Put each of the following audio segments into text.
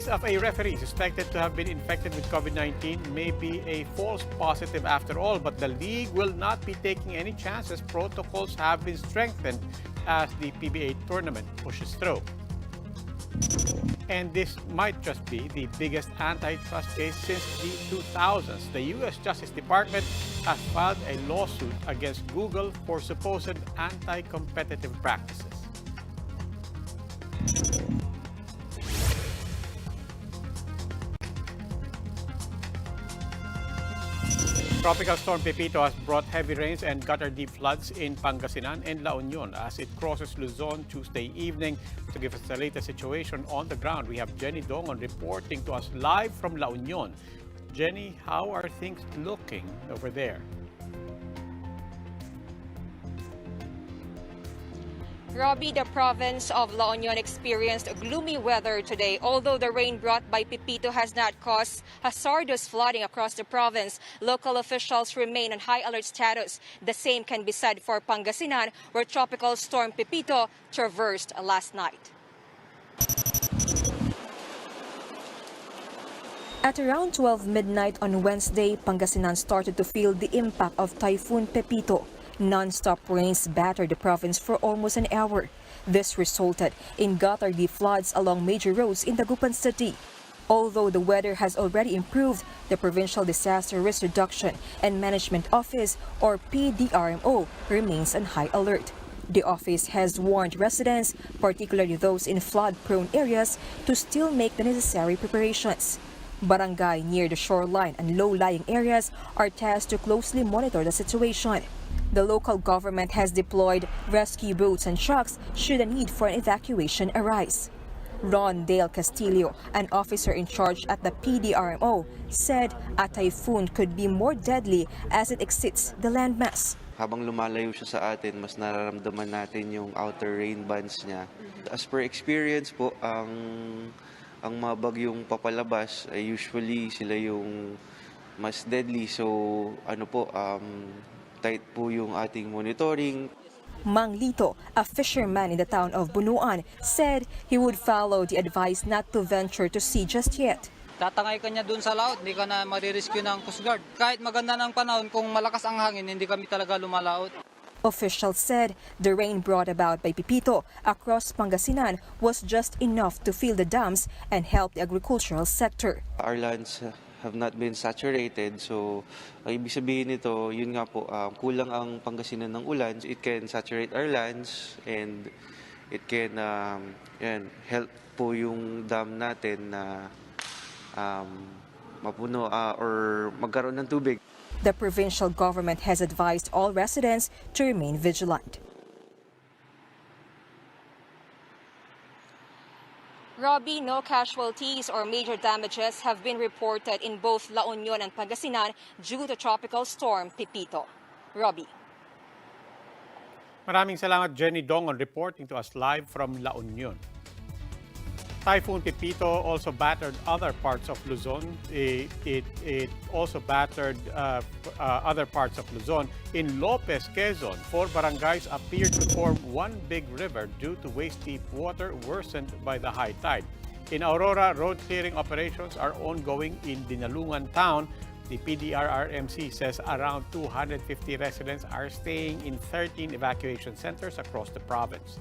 Of a referee suspected to have been infected with COVID-19 may be a false positive after all, but the league will not be taking any chances. Protocols have been strengthened as the PBA tournament pushes through. And this might just be the biggest antitrust case since the 2000s. The U.S. Justice Department has filed a lawsuit against Google for supposed anti-competitive practices. Tropical Storm Pepito has brought heavy rains and gutter-deep floods in Pangasinan and La Union as it crosses Luzon Tuesday evening. To give us the latest situation on the ground, we have Jenny Dongon reporting to us live from La Union. Jenny, how are things looking over there? Robbie, the province of La Union experienced gloomy weather today. Although the rain brought by Pepito has not caused hazardous flooding across the province, local officials remain on high alert status. The same can be said for Pangasinan, where Tropical Storm Pepito traversed last night. At around 12 midnight on Wednesday, Pangasinan started to feel the impact of Typhoon Pepito. Non-stop rains battered the province for almost an hour. This resulted in gutter-deep floods along major roads in Dagupan City. Although the weather has already improved, the Provincial Disaster Risk Reduction and Management Office, or PDRMO, remains on high alert. The office has warned residents, particularly those in flood-prone areas, to still make the necessary preparations. Barangay near the shoreline and low-lying areas are tasked to closely monitor the situation. The local government has deployed rescue boats and trucks should a need for an evacuation arise. Ron Dale Castillo, an officer in charge at the PDRMO, said a typhoon could be more deadly as it exceeds the landmass. Habang lumalayo siya sa atin, mas nararamdaman natin yung outer rain bands niya. As per experience po, ang mga bagyong papalabas ay usually sila yung mas deadly. So tight po yung ating monitoring. Mang Lito, a fisherman in the town of Bunuan, said he would follow the advice not to venture to sea just yet. Tatangay ka niya dun sa laot, hindi ka na marirescue ng Coast Guard. Kahit maganda ng panahon, kung malakas ang hangin, hindi kami talaga lumalaot. Officials said the rain brought about by Pepito across Pangasinan was just enough to fill the dams and help the agricultural sector. Our lands have not been saturated, so ang ibig sabihin nito, yun nga po, kulang ang Pangasinan ng ulan. It can saturate our lands and it can help po yung dam natin na mapuno or magkaroon ng tubig. The provincial government has advised all residents to remain vigilant. Robbie, no casualties or major damages have been reported in both La Union and Pangasinan due to Tropical Storm Pepito. Robbie. Maraming salamat, Jenny Dongon, reporting to us live from La Union. Typhoon Pepito also battered other parts of Luzon. It also battered other parts of Luzon. In Lopez, Quezon, 4 barangays appear to form one big river due to waist-deep water worsened by the high tide. In Aurora, road clearing operations are ongoing in Dinalungan town. The PDRRMC says around 250 residents are staying in 13 evacuation centers across the province.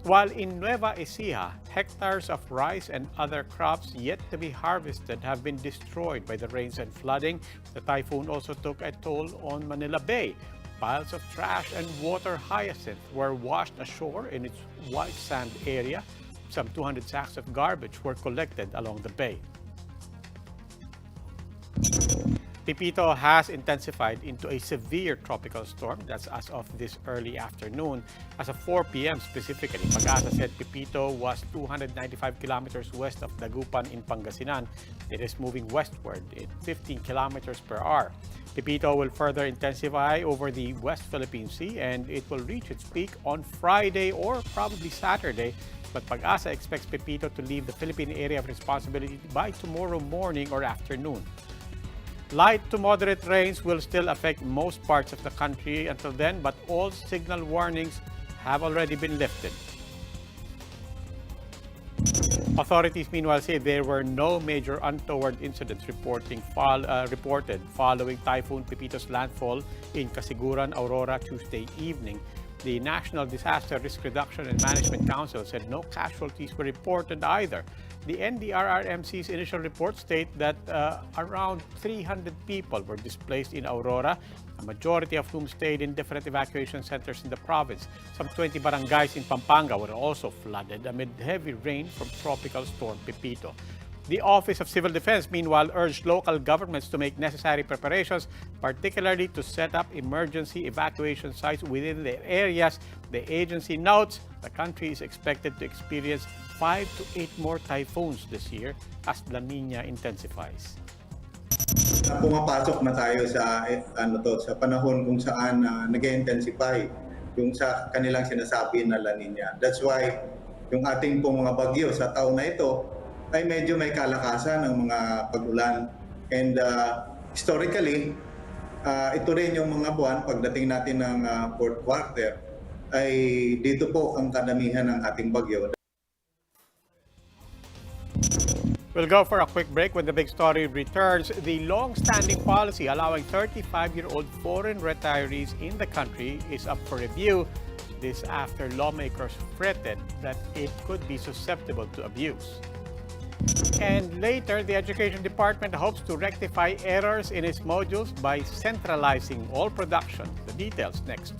While in Nueva Ecija, hectares of rice and other crops yet to be harvested have been destroyed by the rains and flooding. The typhoon also took a toll on Manila Bay. Piles of trash and water hyacinth were washed ashore in its white sand area. Some 200 sacks of garbage were collected along the bay. Pepito has intensified into a severe tropical storm. That's as of this early afternoon. As of 4 p.m. specifically, Pag-asa said Pepito was 295 kilometers west of Dagupan in Pangasinan. It is moving westward at 15 kilometers per hour. Pepito will further intensify over the West Philippine Sea and it will reach its peak on Friday or probably Saturday. But Pag-asa expects Pepito to leave the Philippine area of responsibility by tomorrow morning or afternoon. Light to moderate rains will still affect most parts of the country until then, but all signal warnings have already been lifted. Authorities, meanwhile, say there were no major untoward incidents reported following Typhoon Pepito's landfall in Casiguran, Aurora, Tuesday evening. The National Disaster Risk Reduction and Management Council said no casualties were reported either. The NDRRMC's initial reports state that around 300 people were displaced in Aurora, a majority of whom stayed in different evacuation centers in the province. Some 20 barangays in Pampanga were also flooded amid heavy rain from Tropical Storm Pepito. The Office of Civil Defense, meanwhile, urged local governments to make necessary preparations, particularly to set up emergency evacuation sites within their areas. The agency notes the country is expected to experience 5 to 8 more typhoons this year as La Nina intensifies. Pumapasok na tayo sa sa panahon kung saan nag-intensify yung sa kanilang sinasabi na La Nina. That's why yung ating pong mga bagyo sa taon na ito ay medyo may kalakasan ng mga pag-ulan. And historically, ito rin yung mga buwan pagdating natin ng fourth quarter ay dito po ang kadamihan ng ating bagyo. We'll go for a quick break. When the big story returns, the long-standing policy allowing 35-year-old foreign retirees in the country is up for review. This after lawmakers fretted that it could be susceptible to abuse. And later, the Education Department hopes to rectify errors in its modules by centralizing all production. The details next.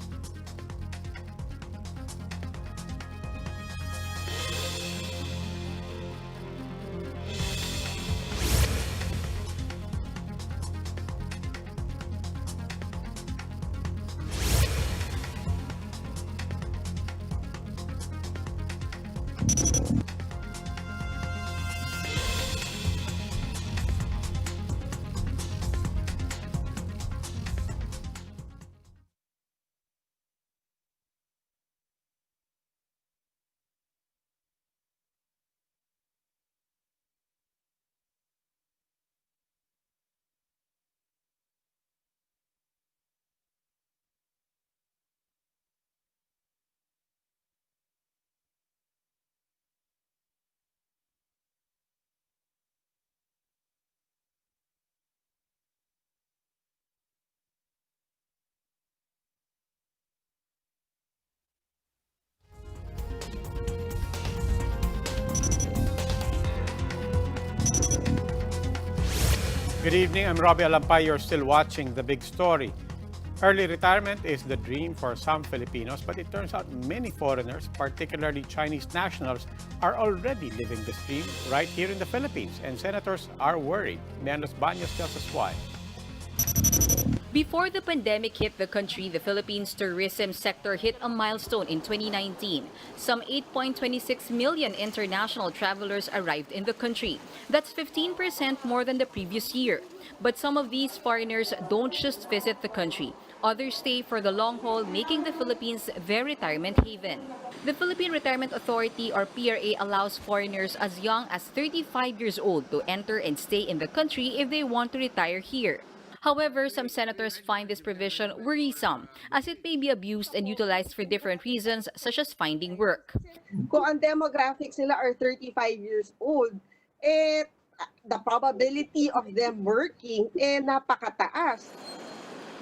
Good evening, I'm Robbie Alampay. You're still watching The Big Story. Early retirement is the dream for some Filipinos, but it turns out many foreigners, particularly Chinese nationals, are already living this dream right here in the Philippines, and senators are worried. Menos Baños tells us why. Before the pandemic hit the country, the Philippines tourism sector hit a milestone in 2019. Some 8.26 million international travelers arrived in the country. That's 15% more than the previous year. But some of these foreigners don't just visit the country. Others stay for the long haul, making the Philippines their retirement haven. The Philippine Retirement Authority, or PRA, allows foreigners as young as 35 years old to enter and stay in the country if they want to retire here. However, some senators find this provision worrisome as it may be abused and utilized for different reasons such as finding work. Kung ang demographics nila are 35 years old, the probability of them working napakataas.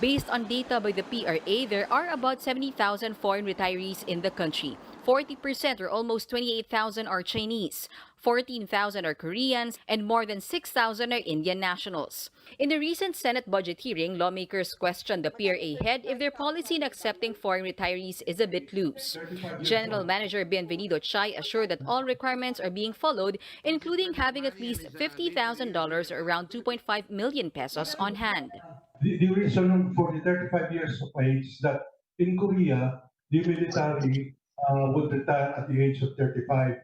Based on data by the PRA, there are about 70,000 foreign retirees in the country. 40% or almost 28,000 are Chinese, 14,000 are Koreans, and more than 6,000 are Indian nationals. In the recent Senate budget hearing, lawmakers questioned the PRA head if their policy in accepting foreign retirees is a bit loose. General Manager Bienvenido Chay assured that all requirements are being followed, including having at least $50,000 or around 2.5 million pesos on hand. The reason for the 35 years of age is that in Korea, the military would retire at the age of 35.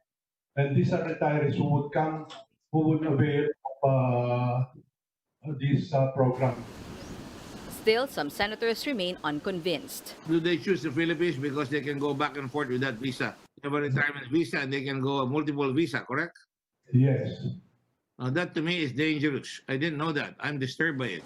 And these are retirees who would avail of this program. Still, some senators remain unconvinced. Do they choose the Philippines because they can go back and forth with that visa? They have a retirement visa and they can go a multiple visa, correct? Yes. That to me is dangerous. I didn't know that. I'm disturbed by it.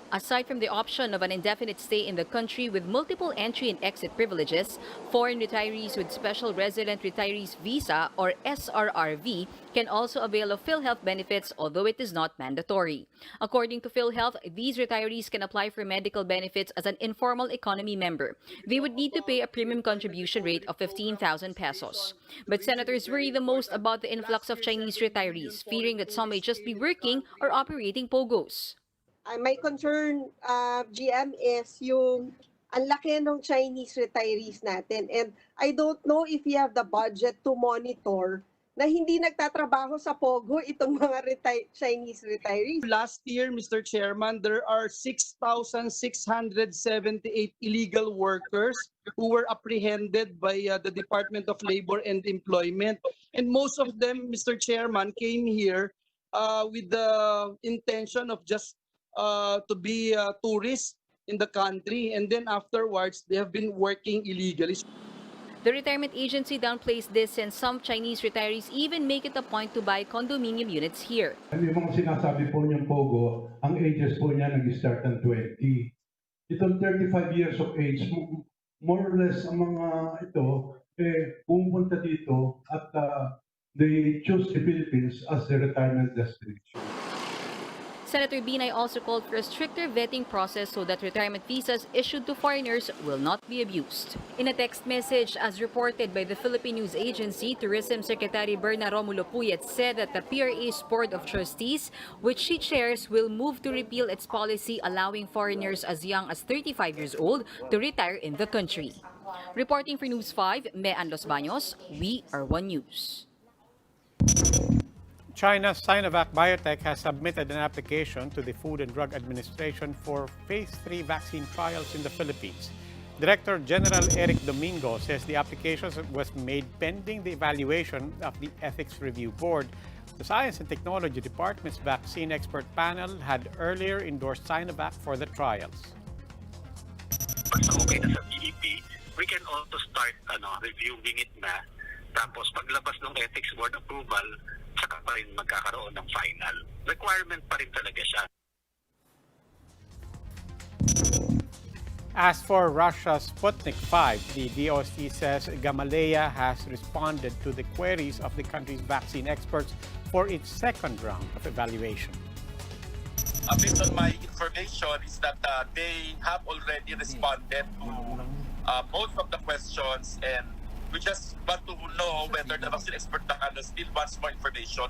Aside from the option of an indefinite stay in the country with multiple entry and exit privileges, foreign retirees with Special Resident Retirees Visa or SRRV can also avail of PhilHealth benefits, although it is not mandatory. According to PhilHealth, these retirees can apply for medical benefits as an informal economy member. They would need to pay a premium contribution rate of 15,000 pesos. But senators worry the most about the influx of Chinese retirees, fearing that some may just be working or operating pogos. My concern, GM, is yung ang laki ng Chinese retirees natin. And I don't know if we have the budget to monitor na hindi nagtatrabaho sa Pogo itong mga Chinese retirees. Last year, Mr. Chairman, there are 6,678 illegal workers who were apprehended by the Department of Labor and Employment. And most of them, Mr. Chairman, came here with the intention of just to be tourists in the country, and then afterwards they have been working illegally. The retirement agency downplays this, and some Chinese retirees even make it a point to buy condominium units here. Yung mga sinasabi po niyang Pogo, ang ages po niya nag-start ng 20. Itong 35 years of age, more or less ang mga ito, pumunta dito at they choose the Philippines as their retirement destination. Senator Binay also called for a stricter vetting process so that retirement visas issued to foreigners will not be abused. In a text message, as reported by the Philippine News Agency, Tourism Secretary Berna Romulo Puyat said that the PRA's Board of Trustees, which she chairs, will move to repeal its policy allowing foreigners as young as 35 years old to retire in the country. Reporting for News 5, Mean Los Baños, we are One News. China's Sinovac Biotech has submitted an application to the Food and Drug Administration for Phase 3 vaccine trials in the Philippines. Director General Eric Domingo says the application was made pending the evaluation of the Ethics Review Board. The Science and Technology Department's vaccine expert panel had earlier endorsed Sinovac for the trials. Pag okay na sa PEP, we can also start reviewing it na. Tapos paglabas ng Ethics Board approval, saka pa rin magkakaroon ng final. Requirement pa rin talaga siya. As for Russia's Sputnik 5, the DOST says Gamaleya has responded to the queries of the country's vaccine experts for its second round of evaluation. Based on my information is that they have already responded to most of the questions, and we just want to know whether the vaccine expert panel still wants more information.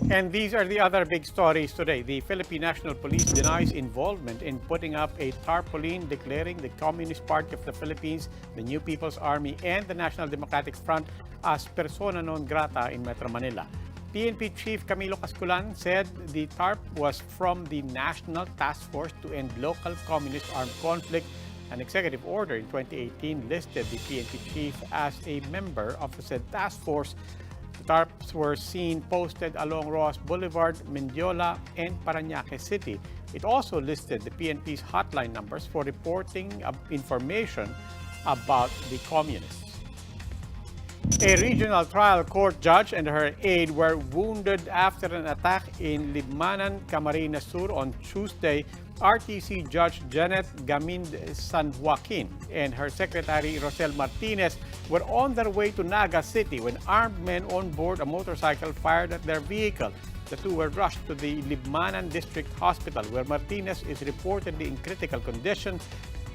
And these are the other big stories today. The Philippine National Police denies involvement in putting up a tarpaulin declaring the Communist Party of the Philippines, the New People's Army, and the National Democratic Front as persona non grata in Metro Manila. PNP Chief Camilo Casculan said the TARP was from the National Task Force to End Local Communist Armed Conflict. An executive order in 2018 listed the PNP chief as a member of the said task force. The TARPs were seen posted along Roas Boulevard, Mendiola, and Parañaque City. It also listed the PNP's hotline numbers for reporting information about the communists. A regional trial court judge and her aide were wounded after an attack in Libmanan, Camarines Sur on Tuesday. RTC Judge Janet Gamind San Joaquin and her secretary Rosel Martinez were on their way to Naga City when armed men on board a motorcycle fired at their vehicle. The two were rushed to the Libmanan District Hospital, where Martinez is reportedly in critical condition.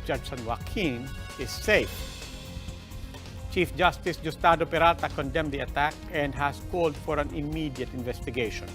Judge San Joaquin is safe. Chief Justice Justado Peralta condemned the attack and has called for an immediate investigation.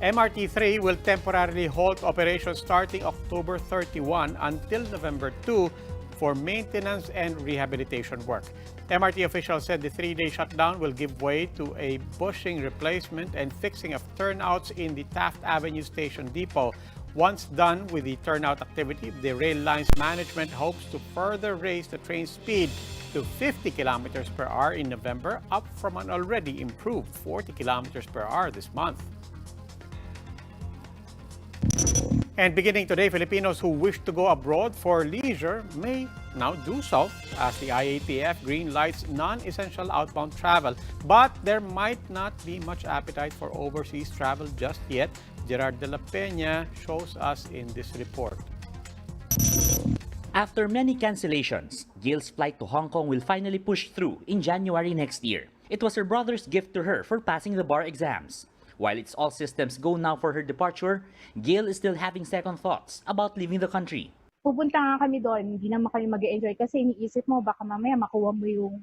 MRT-3 will temporarily halt operations starting October 31 until November 2 for maintenance and rehabilitation work. MRT officials said the 3-day shutdown will give way to a bushing replacement and fixing of turnouts in the Taft Avenue Station Depot. Once done with the turnout activity, the rail line's management hopes to further raise the train speed to 50 kilometers per hour in November, up from an already improved 40 kilometers per hour this month. And beginning today, Filipinos who wish to go abroad for leisure may now do so as the IATF green lights non-essential outbound travel. But there might not be much appetite for overseas travel just yet. Gerard de la Peña shows us in this report. After many cancellations, Gail's flight to Hong Kong will finally push through in January next year. It was her brother's gift to her for passing the bar exams. While it's all systems go now for her departure, Gail is still having second thoughts about leaving the country. Pupunta nga kami doon, hindi naman kami mag-enjoy kasi iniisip mo baka mamaya makuha mo yung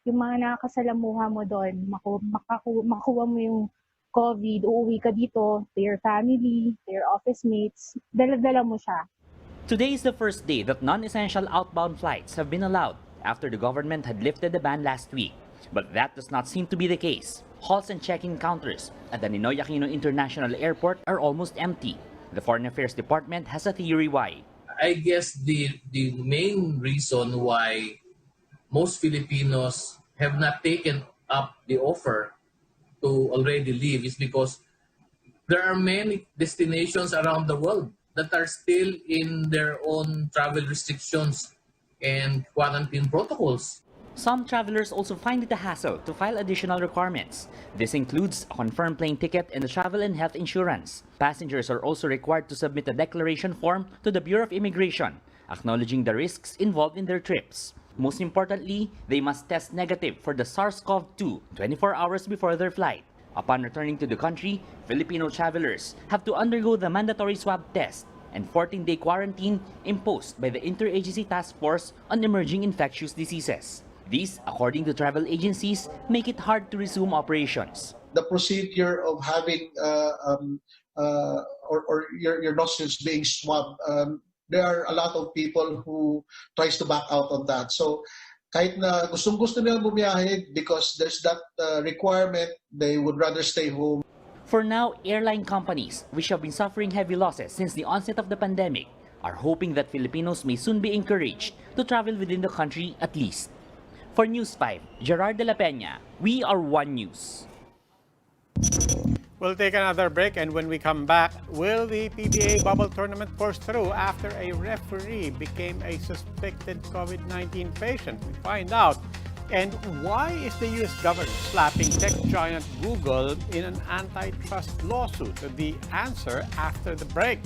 mga nakakasalamuha mo doon, makuha mo yung COVID, uuwi ka dito to your family, to your office mates, dala-dala mo siya. Today is the first day that non-essential outbound flights have been allowed after the government had lifted the ban last week. But that does not seem to be the case. Halls and check-in counters at the Ninoy Aquino International Airport are almost empty. The Foreign Affairs Department has a theory why. I guess the main reason why most Filipinos have not taken up the offer to already leave is because there are many destinations around the world that are still in their own travel restrictions and quarantine protocols. Some travelers also find it a hassle to file additional requirements. This includes a confirmed plane ticket and the travel and health insurance. Passengers are also required to submit a declaration form to the Bureau of Immigration, acknowledging the risks involved in their trips. Most importantly, they must test negative for the SARS-CoV-2 24 hours before their flight. Upon returning to the country, Filipino travelers have to undergo the mandatory swab test and 14-day quarantine imposed by the Interagency Task Force on Emerging Infectious Diseases. These, according to travel agencies, make it hard to resume operations. The procedure of having your nostrils being swabbed, there are a lot of people who tries to back out on that. So kahit na gustong-gusto nilang bumiyahe because there's that requirement, they would rather stay home. For now, airline companies, which have been suffering heavy losses since the onset of the pandemic, are hoping that Filipinos may soon be encouraged to travel within the country at least. For News 5, Gerard de la Peña, we are One News. We'll take another break, and when we come back, will the PBA Bubble tournament push through after a referee became a suspected COVID-19 patient? We find out. And why is the U.S. government slapping tech giant Google in an antitrust lawsuit? The answer after the break.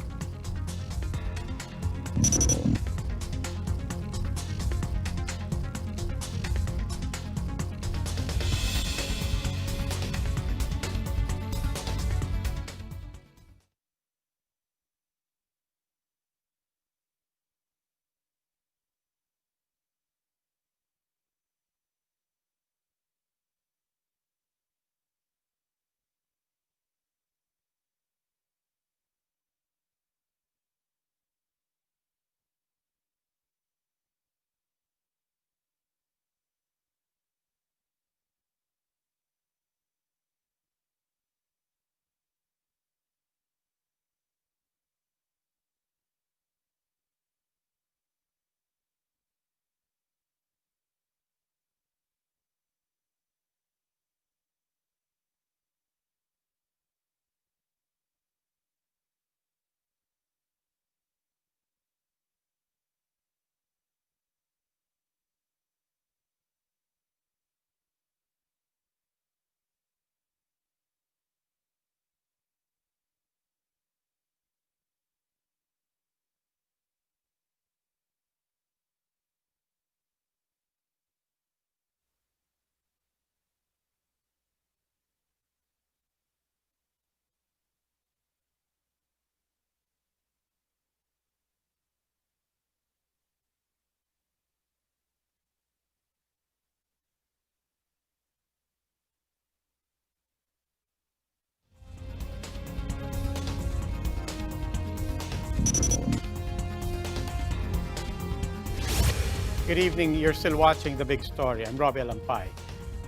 Good evening. You're still watching The Big Story. I'm Robbie Alampay.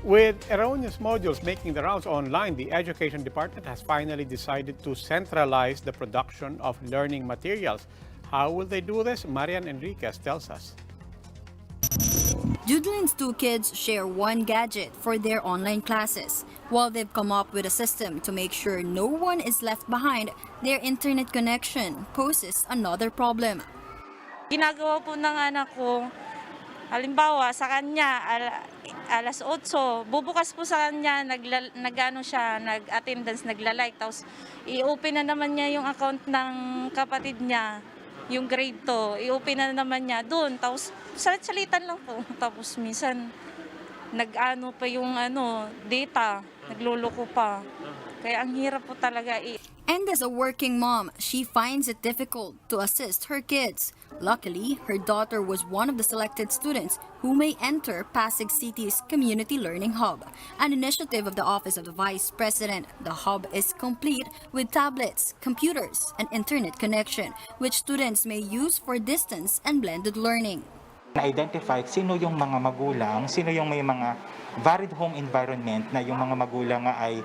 With erroneous modules making the rounds online, the Education Department has finally decided to centralize the production of learning materials. How will they do this? Marian Enriquez tells us. Judelin's two kids share one gadget for their online classes. While they've come up with a system to make sure no one is left behind, their internet connection poses another problem. Ginagawa po ng anak ko Halimbawa, sa kanya, alas 8, bubukas po sa kanya, nag-attendance, nagla-like, tapos i-open na naman niya yung account ng kapatid niya, yung grade 2, i-open na naman niya doon, tapos salit-salitan lang po, tapos minsan, nag-ano pa yung data, nagluloko pa. Kaya ang hirap po talaga. And as a working mom, she finds it difficult to assist her kids. Luckily, her daughter was one of the selected students who may enter Pasig City's Community Learning Hub, an initiative of the Office of the Vice President. The hub is complete with tablets, computers, and internet connection, which students may use for distance and blended learning. Na-identify sino yung mga magulang, sino yung may mga varied home environment na yung mga magulang ay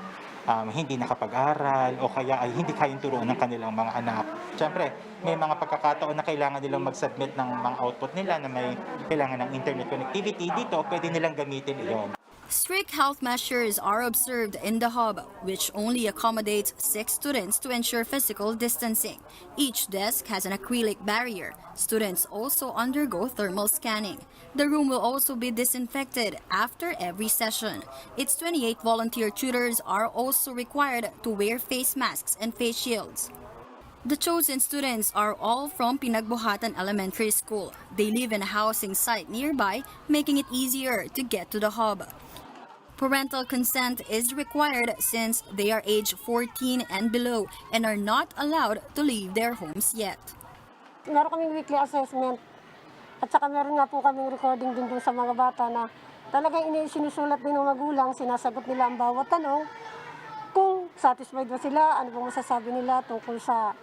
hindi nakapag-aral o kaya ay hindi kayang turuan ng kanilang mga anak. Siyempre, may mga pagkakataon na kailangan nilang mag-submit ng mga output nila na may kailangan ng internet connectivity. Dito, pwede nilang gamitin iyon. Strict health measures are observed in the hub, which only accommodates 6 students to ensure physical distancing. Each desk has an acrylic barrier. Students also undergo thermal scanning. The room will also be disinfected after every session. Its 28 volunteer tutors are also required to wear face masks and face shields. The chosen students are all from Pinagbuhatan Elementary School. They live in a housing site nearby, making it easier to get to the hub. Parental consent is required since they are age 14 and below and are not allowed to leave their homes yet. Meron kaming weekly assessment at saka meron nga po kaming recording din sa mga bata na talagang sinusulat din ng magulang, sinasagot nila ang bawat tanong kung satisfied ba sila, ano bang masasabi nila tungkol sa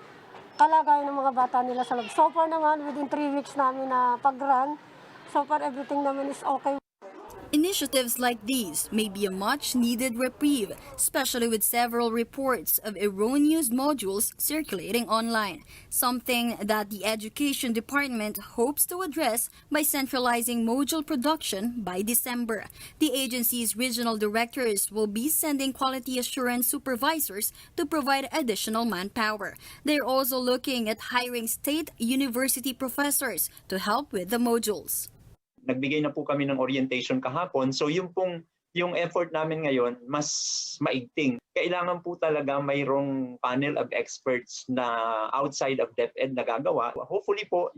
kalagayan ng mga bata nila sa loob. So far naman, within 3 weeks namin na pag-run, so far everything naman is okay. Initiatives like these may be a much-needed reprieve, especially with several reports of erroneous modules circulating online, something that the Education Department hopes to address by centralizing module production by December. The agency's regional directors will be sending quality assurance supervisors to provide additional manpower. They're also looking at hiring state university professors to help with the modules. Nagbigay na po kami ng orientation kahapon. So yung effort namin ngayon, mas maigting. Kailangan po talaga mayroong panel of experts na outside of DepEd na gagawa. Hopefully po,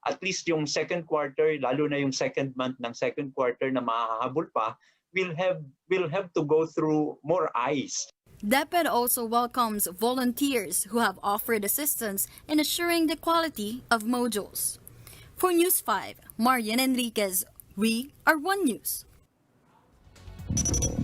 at least yung second quarter, lalo na yung second month ng second quarter na mahahabol pa, we'll have to go through more eyes. DepEd also welcomes volunteers who have offered assistance in assuring the quality of modules. For News 5, Marian Enriquez, we are One News.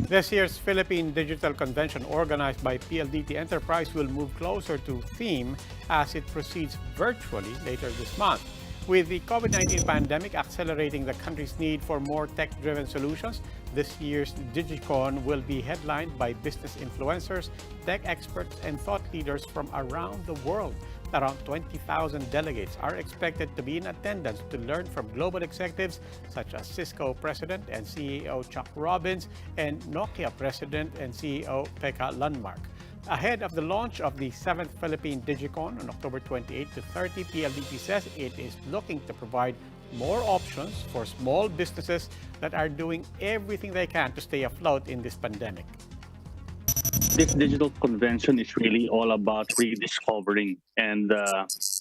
This year's Philippine Digital Convention organized by PLDT Enterprise will move closer to theme as it proceeds virtually later this month. With the COVID-19 pandemic accelerating the country's need for more tech-driven solutions, this year's DigiCon will be headlined by business influencers, tech experts, and thought leaders from around the world. Around 20,000 delegates are expected to be in attendance to learn from global executives such as Cisco President and CEO Chuck Robbins and Nokia President and CEO Pekka Lundmark. Ahead of the launch of the 7th Philippine DigiCon on October 28 to 30, PLDT says it is looking to provide more options for small businesses that are doing everything they can to stay afloat in this pandemic. This digital convention is really all about rediscovering and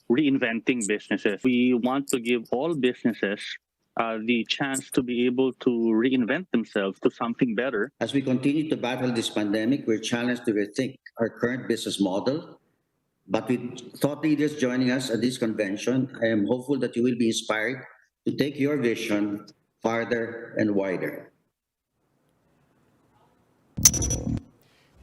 reinventing businesses. We want to give all businesses the chance to be able to reinvent themselves to something better. As we continue to battle this pandemic, we're challenged to rethink our current business model. But with thought leaders joining us at this convention, I am hopeful that you will be inspired to take your vision farther and wider.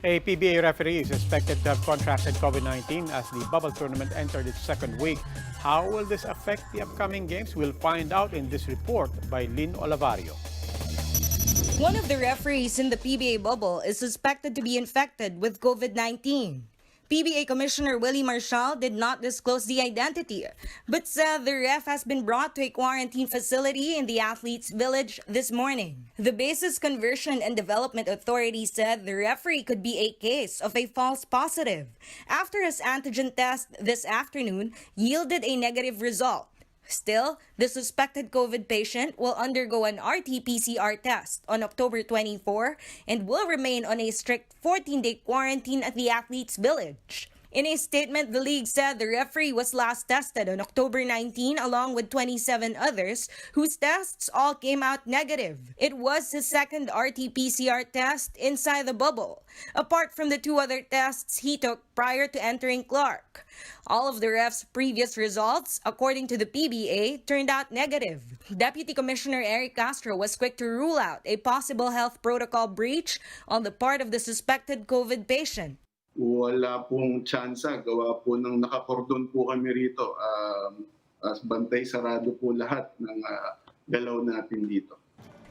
A PBA referee is expected to have contracted COVID-19 as the bubble tournament entered its second week. How will this affect the upcoming games? We'll find out in this report by Lynn Olivario. One of the referees in the PBA bubble is suspected to be infected with COVID-19. PBA Commissioner Willie Marshall did not disclose the identity, but said the ref has been brought to a quarantine facility in the athletes' village this morning. The Basis Conversion and Development Authority said the referee could be a case of a false positive after his antigen test this afternoon yielded a negative result. Still, the suspected COVID patient will undergo an RT-PCR test on October 24 and will remain on a strict 14-day quarantine at the athlete's village. In a statement, the league said the referee was last tested on October 19 along with 27 others whose tests all came out negative. It was his second RT-PCR test inside the bubble, apart from the 2 other tests he took prior to entering Clark. All of the refs' previous results, according to the PBA, turned out negative. Deputy Commissioner Eric Castro was quick to rule out a possible health protocol breach on the part of the suspected COVID patient. Wala pong tsansa, gawa po ng nakakordon po kami rito. As bantay sarado po lahat ng galaw natin dito.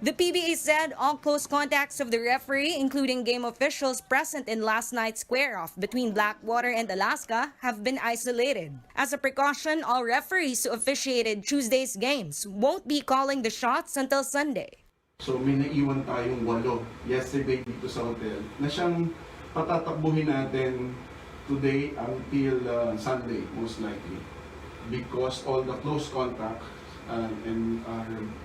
The PBA said all close contacts of the referee, including game officials present in last night's square-off between Blackwater and Alaska, have been isolated. As a precaution, all referees who officiated Tuesday's games won't be calling the shots until Sunday. So may naiwan tayong 8 yesterday dito sa hotel na siyang patatakbuhin natin today until Sunday, most likely. Because all the close contacts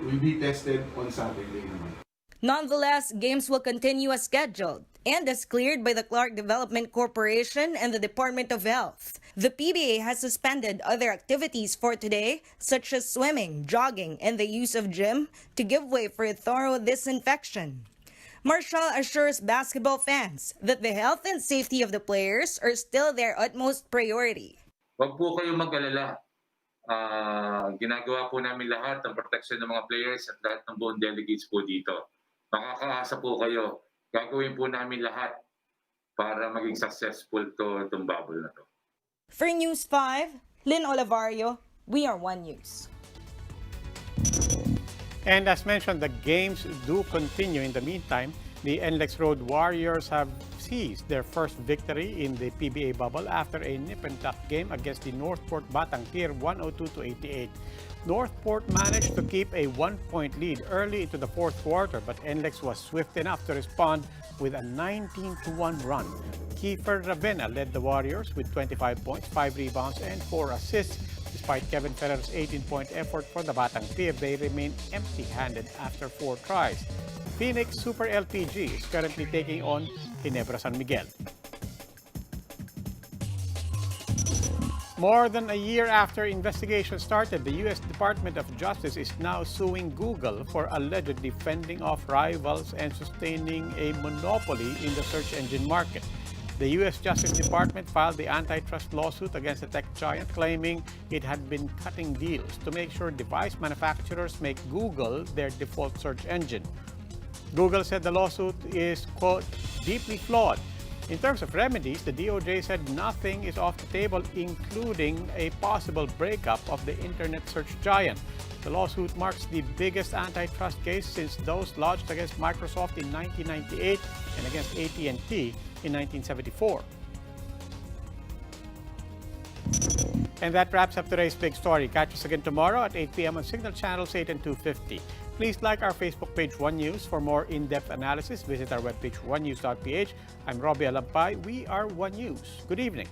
will be tested on Saturday naman. Nonetheless, games will continue as scheduled and as cleared by the Clark Development Corporation and the Department of Health. The PBA has suspended other activities for today, such as swimming, jogging, and the use of gym to give way for a thorough disinfection. Marshall assures basketball fans that the health and safety of the players are still their utmost priority. Huwag po kayong mag-alala. Ginagawa po namin lahat ng protection ng mga players at lahat ng buong delegates po dito. Makakaasa po kayo. Gagawin po namin lahat para maging successful itong bubble na to. For News 5, Lynn Olivario, we are One News. And as mentioned, the games do continue. In the meantime, the NLEX Road Warriors have seized their first victory in the PBA Bubble after a nip-and-tuck game against the Northport Batang Tier 102-88. Northport managed to keep a 1-point lead early into the fourth quarter, but NLEX was swift enough to respond with a 19-1 run. Kiefer Ravena led the Warriors with 25 points, 5 rebounds, and 4 assists. Despite Kevin Ferrer's 18-point effort for the Batang Tier, they remain empty-handed after 4 tries. Phoenix Super LPG is currently taking on Ginebra San Miguel. More than a year after investigation started, the U.S. Department of Justice is now suing Google for allegedly fending off rivals and sustaining a monopoly in the search engine market. The U.S. Justice Department filed the antitrust lawsuit against the tech giant, claiming it had been cutting deals to make sure device manufacturers make Google their default search engine. Google said the lawsuit is, quote, deeply flawed. In terms of remedies, the DOJ said nothing is off the table, including a possible breakup of the internet search giant. The lawsuit marks the biggest antitrust case since those lodged against Microsoft in 1998 and against AT&T in 1974. And that wraps up today's big story. Catch us again tomorrow at 8 p.m. on Signal Channels 8 and 250. Please like our Facebook page, One News. For more in-depth analysis, visit our webpage, onenews.ph. I'm Robbie Alampay. We are One News. Good evening.